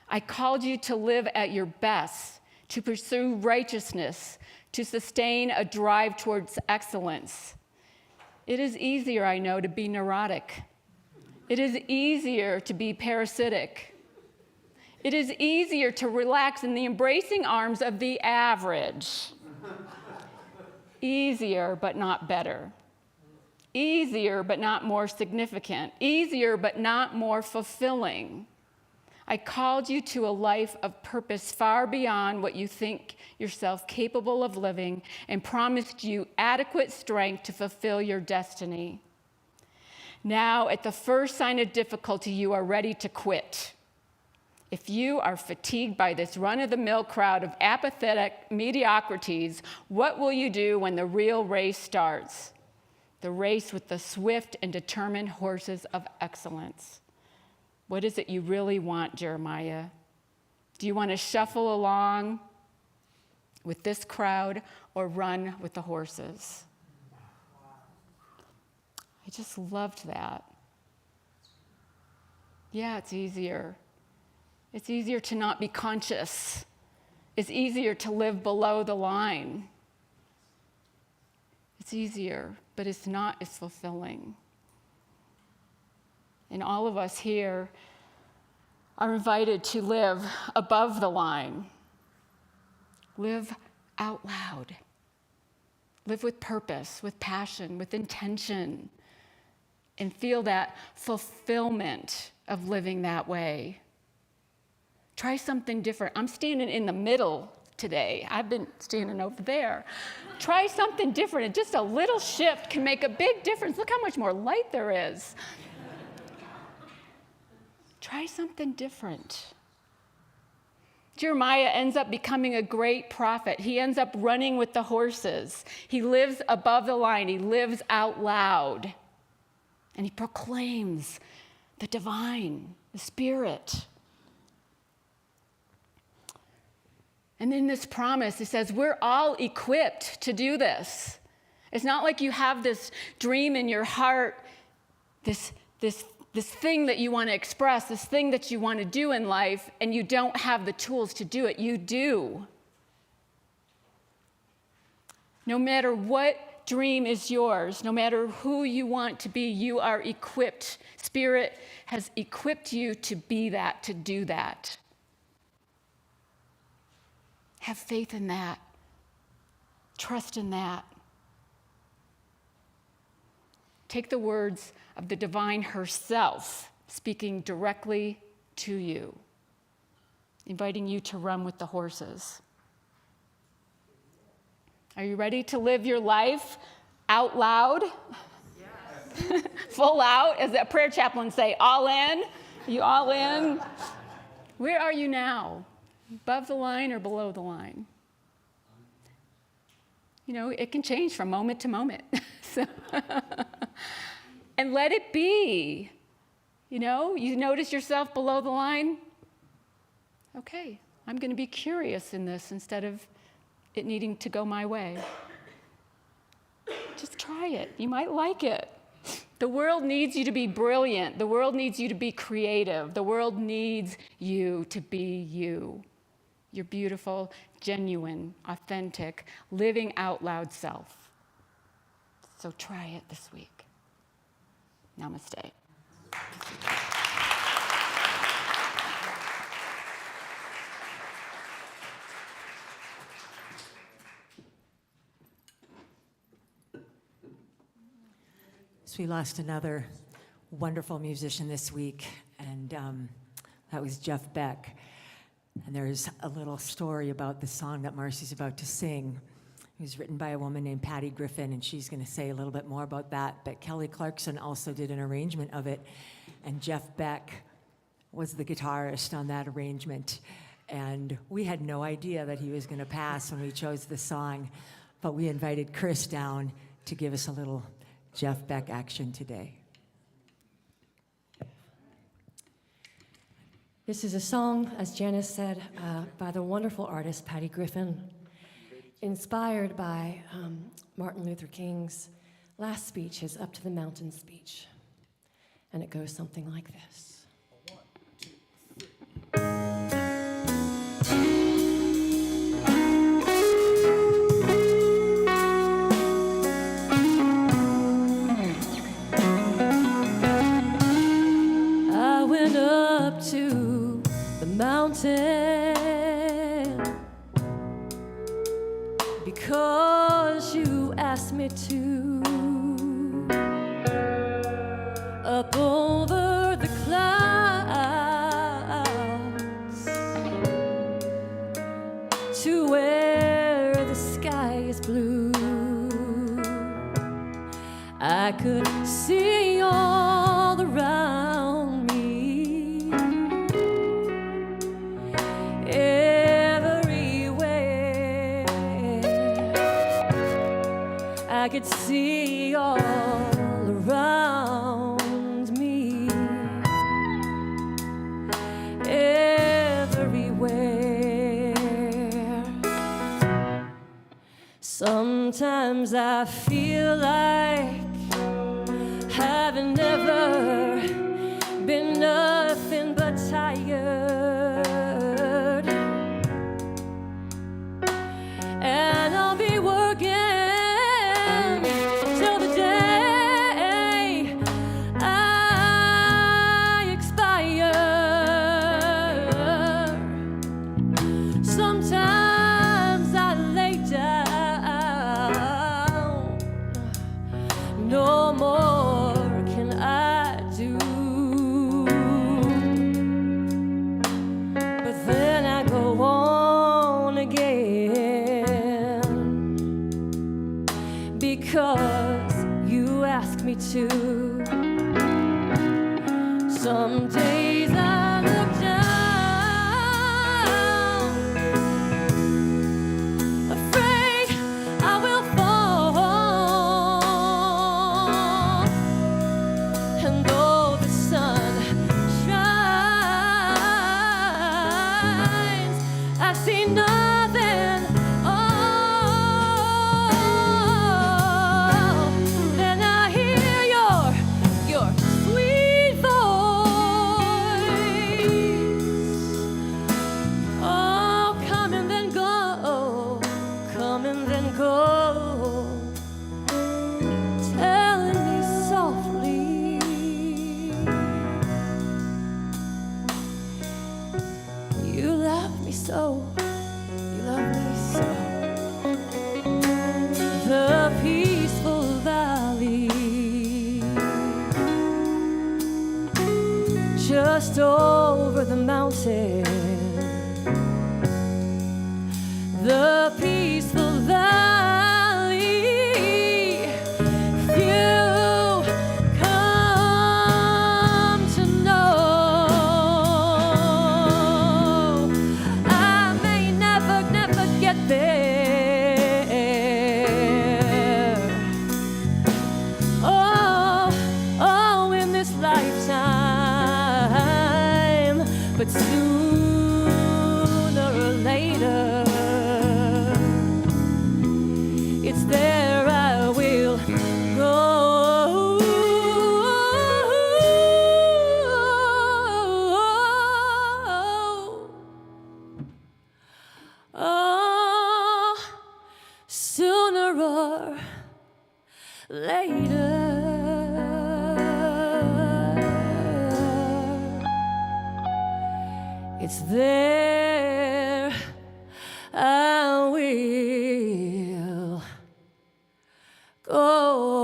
I called you to live at your best, to pursue righteousness, to sustain a drive towards excellence. It is easier, I know, to be neurotic. It is easier to be parasitic. It is easier to relax in the embracing arms of the average. Easier, but not better. Easier, but not more significant. Easier, but not more fulfilling. I called you to a life of purpose far beyond what you think yourself capable of living, and promised you adequate strength to fulfill your destiny. Now, at the first sign of difficulty, you are ready to quit. If you are fatigued by this run-of-the-mill crowd of apathetic mediocrities, what will you do when the real race starts? The race with the swift and determined horses of excellence. What is it you really want, Jeremiah? Do you want to shuffle along with this crowd or run with the horses? I just loved that. Yeah, it's easier. It's easier to not be conscious. It's easier to live below the line. It's easier, but it's not as fulfilling. And all of us here are invited to live above the line. Live out loud. Live with purpose, with passion, with intention, and feel that fulfillment of living that way. Try something different. I'm standing in the middle today. I've been standing over there. Try something different, and just a little shift can make a big difference. Look how much more light there is. Try something different. Jeremiah ends up becoming a great prophet. He ends up running with the horses. He lives above the line. He lives out loud. And he proclaims the divine, the Spirit. And in this promise, it says, we're all equipped to do this. It's not like you have this dream in your heart, this thing that you want to express, this thing that you want to do in life, and you don't have the tools to do it. You do. No matter what dream is yours, no matter who you want to be, you are equipped. Spirit has equipped you to be that, to do that. Have faith in that. Trust in that. Take the words of the divine herself, speaking directly to you, inviting you to run with the horses. Are you ready to live your life out loud? Yes. Full out, as that prayer chaplain say, all in? Are you all in? Where are you now? Above the line or below the line? You know, it can change from moment to moment. And let it be. You know, you notice yourself below the line? Okay, I'm going to be curious in this instead of it needing to go my way. Just try it. You might like it. The world needs you to be brilliant. The world needs you to be creative. The world needs you to be you. Your beautiful, genuine, authentic, living out loud self. So try it this week. Namaste. So we lost another wonderful musician this week, and that was Jeff Beck. And there's a little story about the song that Marcy's about to sing. It was written by a woman named Patty Griffin, and she's going to say a little bit more about that. But Kelly Clarkson also did an arrangement of it. and Jeff Beck was the guitarist on that arrangement. And we had no idea that he was going to pass when we chose the song, but we invited Chris down to give us a little Jeff Beck action today. This is a song, as Janice said, by the wonderful artist Patty Griffin, inspired by Martin Luther King's last speech, his Up to the Mountain speech. And it goes something like this. I went up to the mountain because you asked me to. Up over the clouds to where the sky is blue. I could see all around me, everywhere. I could see all around me, everywhere. Sometimes I feel like having never been nothing but tired, and I'll be working till the day I expire. Sometimes I lay down, no more can I do, but then I go on again because you ask me to. Some days I look down, afraid I will fall, and though the sun shines, I see nothing. Oh, then I hear your sweet voice. Oh, come and then go, come and then go, telling me softly, you love me so, you love me so. The peaceful valley, just over the mountain. The peaceful valley, you come to know. I may never get there. Oh, in this lifetime, but sooner or later, it's there I will go. Oh, sooner or later, it's there I will go.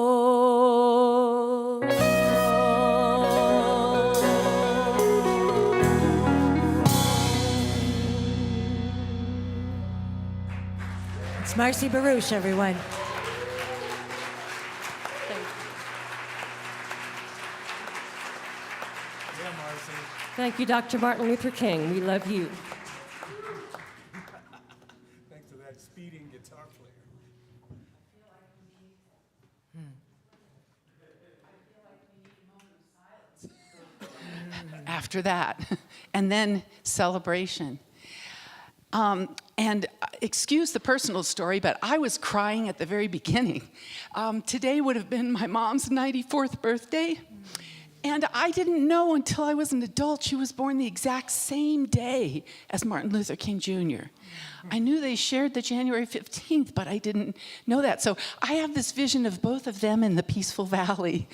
It's Marcy Baruch, everyone. Thank you, Dr. Martin Luther King. We love you. Thanks to that speeding guitar player. After that, and then celebration. And excuse the personal story, but I was crying at the very beginning. Today would have been my mom's 94th birthday, and I didn't know until I was an adult she was born the exact same day as Martin Luther King Jr. I knew they shared the January 15th, but I didn't know that. So I have this vision of both of them in the peaceful valley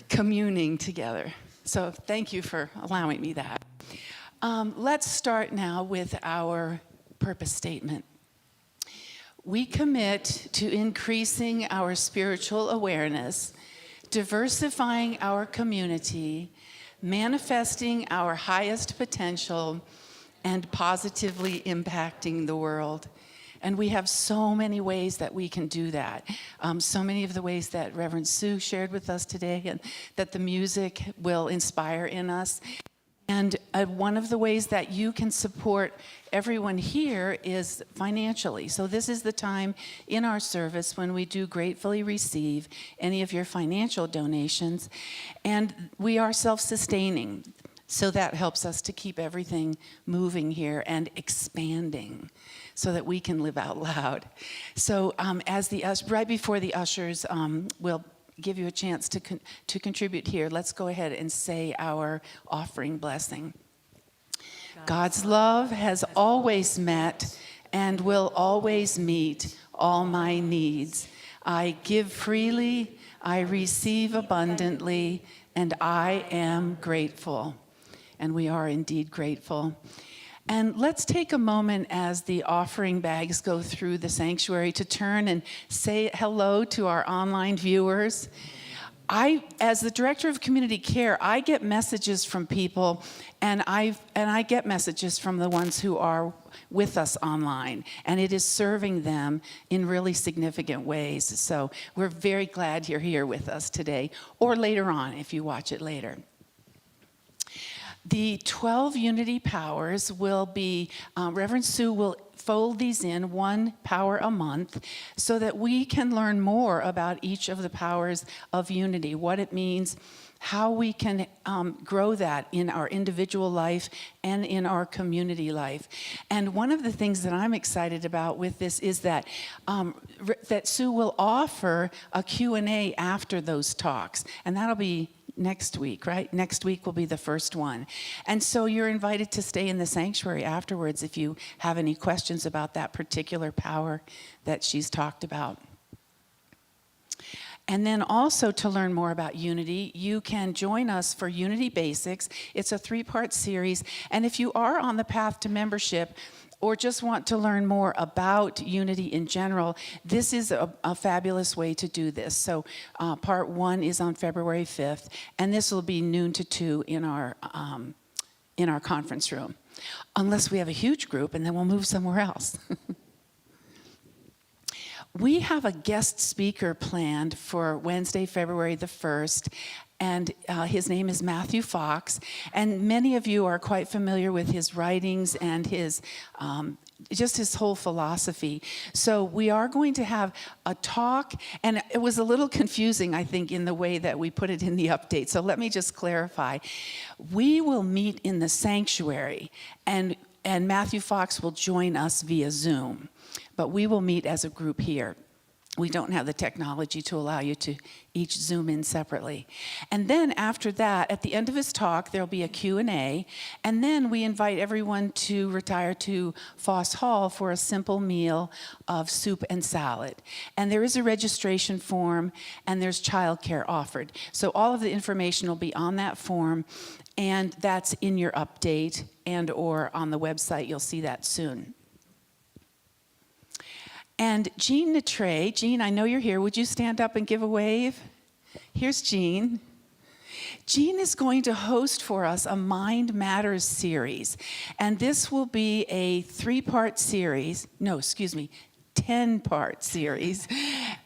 communing together. So thank you for allowing me that. Let's start now with our purpose statement. We commit to increasing our spiritual awareness, diversifying our community, manifesting our highest potential, and positively impacting the world. And we have so many ways that we can do that. So many of the ways that Reverend Sue shared with us today, and that the music will inspire in us. And one of the ways that you can support everyone here is financially. So this is the time in our service when we do gratefully receive any of your financial donations. And we are self-sustaining. So that helps us to keep everything moving here and expanding so that we can live out loud. So right before the ushers will give you a chance to contribute here, let's go ahead and say our offering blessing. God's love has always met and will always meet all my needs. I give freely, I receive abundantly, and I am grateful. And we are indeed grateful. And let's take a moment as the offering bags go through the sanctuary to turn and say hello to our online viewers. As the director of community care, I get messages from people, and I get messages from the ones who are with us online, and it is serving them in really significant ways. So we're very glad you're here with us today, or later on if you watch it later. The 12 unity powers will be, Reverend Sue will fold these in, one power a month, so that we can learn more about each of the powers of unity, what it means, how we can grow that in our individual life and in our community life. And one of the things that I'm excited about with this is that Sue will offer a Q&A after those talks, and that'll be next week, right? Next week will be the first one. And so you're invited to stay in the sanctuary afterwards if you have any questions about that particular power that she's talked about. And then also to learn more about Unity, you can join us for Unity Basics. It's a 3-part series. And if you are on the path to membership, or just want to learn more about Unity in general, this is a fabulous way to do this. So part 1 is on February 5th, and this will be noon to 2 in our conference room. Unless we have a huge group, and then we'll move somewhere else. We have a guest speaker planned for Wednesday, February the 1st, and his name is Matthew Fox, and many of you are quite familiar with his writings and his just his whole philosophy. So we are going to have a talk, and it was a little confusing, I think, in the way that we put it in the update. So let me just clarify. We will meet in the sanctuary, and Matthew Fox will join us via Zoom, but we will meet as a group here. We don't have the technology to allow you to each Zoom in separately. And then after that, at the end of his talk, there'll be a Q&A, and then we invite everyone to retire to Foss Hall for a simple meal of soup and salad. And there is a registration form, and there's childcare offered. So all of the information will be on that form, and that's in your update and or on the website. You'll see that soon. And Jean Natray, Jean, I know you're here. Would you stand up and give a wave? Here's Jean. Jean is going to host for us a Mind Matters series. And this will be a 10-part series.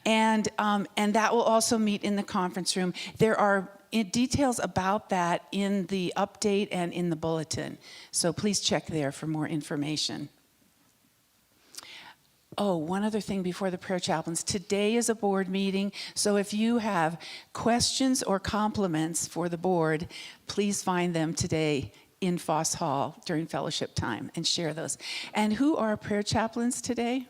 And that will also meet in the conference room. There are details about that in the update and in the bulletin. So please check there for more information. Oh, one other thing before the prayer chaplains. Today is a board meeting, so if you have questions or compliments for the board, please find them today in Foss Hall during fellowship time and share those. And who are prayer chaplains today?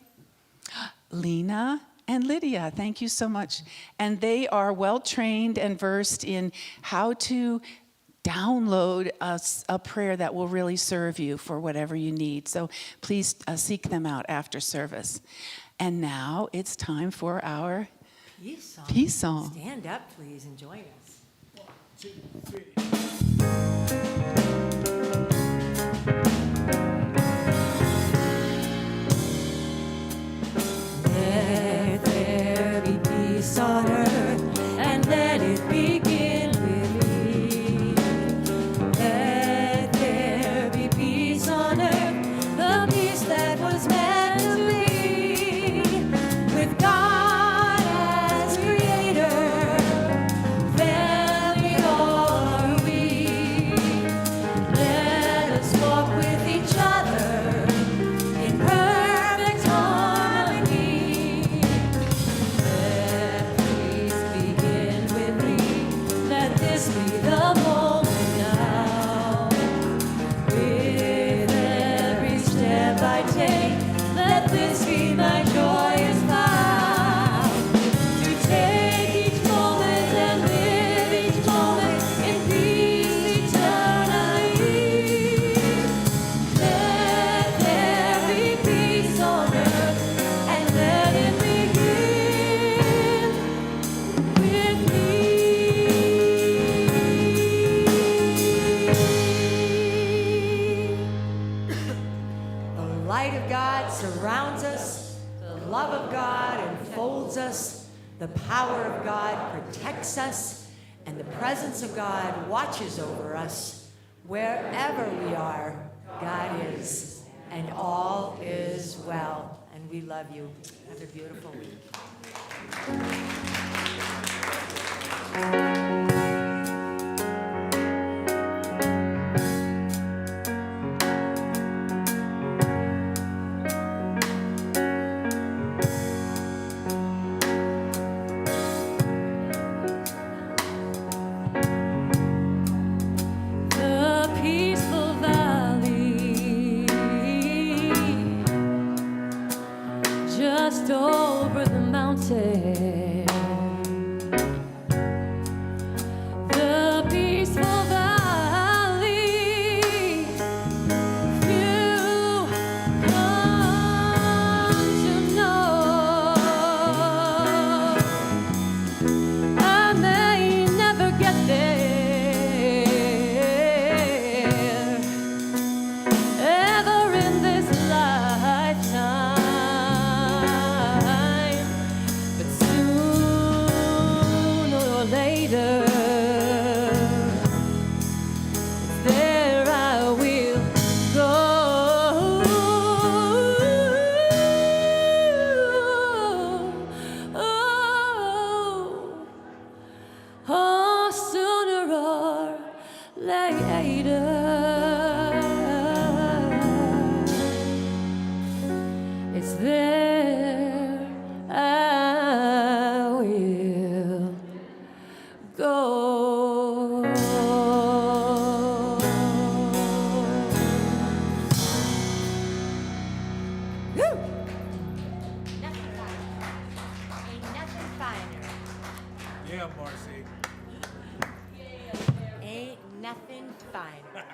Lena and Lydia, thank you so much. And they are well trained and versed in how to download a prayer that will really serve you for whatever you need. So please seek them out after service. And now it's time for our peace song. Stand up, please, and join us. 1, 2, 3. Let there be peace on earth, and let it begin with me. Let there be peace on earth, the peace that was meant to be. With God as creator, very all are we. Let us walk with each other in perfect harmony. Let peace begin with me. Let this be the moment now. With every step I take, let this be my joyous vow. To take each moment and live each moment in peace eternally. Let there be peace on earth, and let it begin with me. The light of God surrounds us, the love of God enfolds us, the power of God protects us, and the presence of God watches over us. Wherever we are, God is, and all is well. And we love you. Have a beautiful week. The peaceful valley, just over the mountain. The peaceful valley, you come to know. I may never get there ever in this lifetime, but sooner or later, there I will go. Oh, sooner or later, it's there I will go. Woo! Nothing finer. Ain't nothing finer. Yeah, Marcy. Ain't nothing finer.